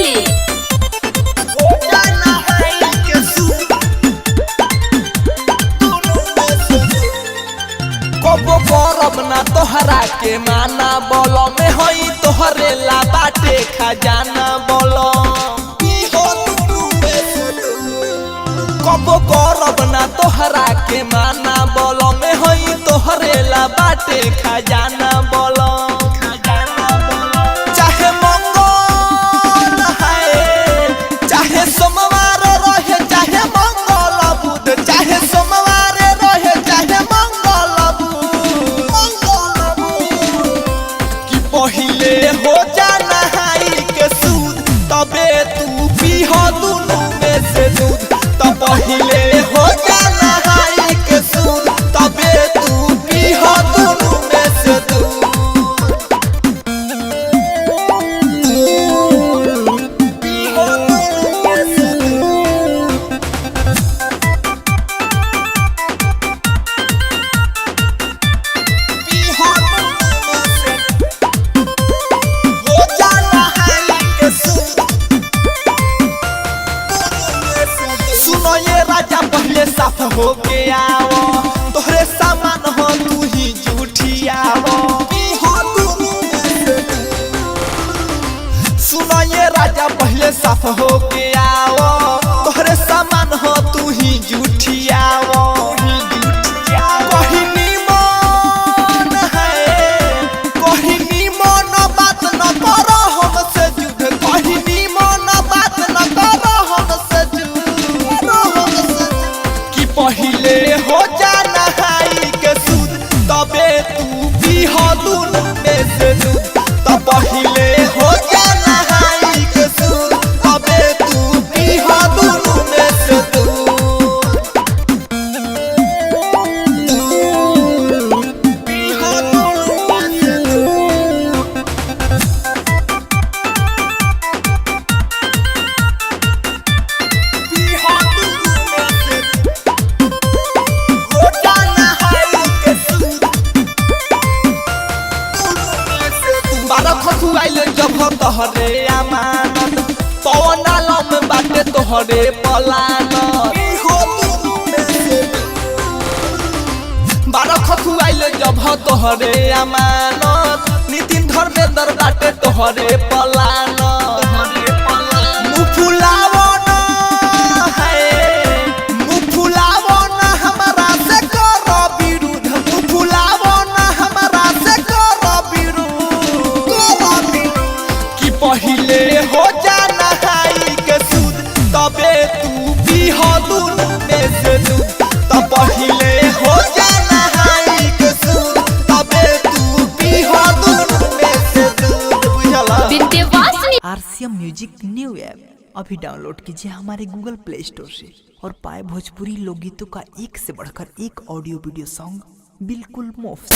दिल्ली। कबो करब ना तोहरा के माना बोलो में हई तोहरे ला बाटे खजाना बोलो। कबो करब ना तोहरा के माना बोलो में हई तोहरे ला बाटे खजाना बोलो। चाहे मंगल है चाहे सोमवार रहे चाहे मंगल बुध चाहे सोमवार रहे चाहे मंगल बुध कि पहिले हो जाना हाई के सूद तबे तू पीह दुनू में से दूध। तो पहिले हो जाना हाई के सूद तबे तू पीह दुनू में से दूध। सुनो ये राजा पहले साफ हो के आओ तोहरे सामान हो तू ही झूठी आओ। सुनो ये राजा पहले साफ हो के आओ तोहरे सामान हो तू ही झूठी आओ। कहीं मन है कहीं मन बात न करो हमसे जुद कहीं मन बात न करो हमसे जुद कि पहिले हो जाना हाई के सूद तबे तू पीह दुनू में से दूध। तो पहिले हो जाना हाई के सूद तबे तू पीह दुनू में से दूध। पीह दुनू में से दूध। पीह दुनू में से दूध। हो जाना हाई के सूद बारह खसुआइले जब तोहरे अमानत पवन आलम बाटे तोहरे पलानत। बारह खसुआइले जब तोहरे अमानत नितिन धर्मेंद्र बाटे तोहरे पलानत। मुँह फुलावो ना है मुँह फुलावो ना हमरा से करो विरुद्ध मुँह फुलावो ना हमरा से करो विरुद्ध कि पहिले हो जाना हाई के सूद तबे तू पीह दुनू में से दूध। तो पहिले हो जाना हाई के सूद तबे तू पीह दुनू में से दूध। बुझला विद्यावासिनी। आरसीएम म्यूजिक न्यू ऐप अभी डाउनलोड कीजिए हमारे गूगल प्ले स्टोर से और पाए भोजपुरी लोकगीतों का एक से बढ़कर एक ऑडियो वीडियो सॉन्ग बिल्कुल मुफ्त।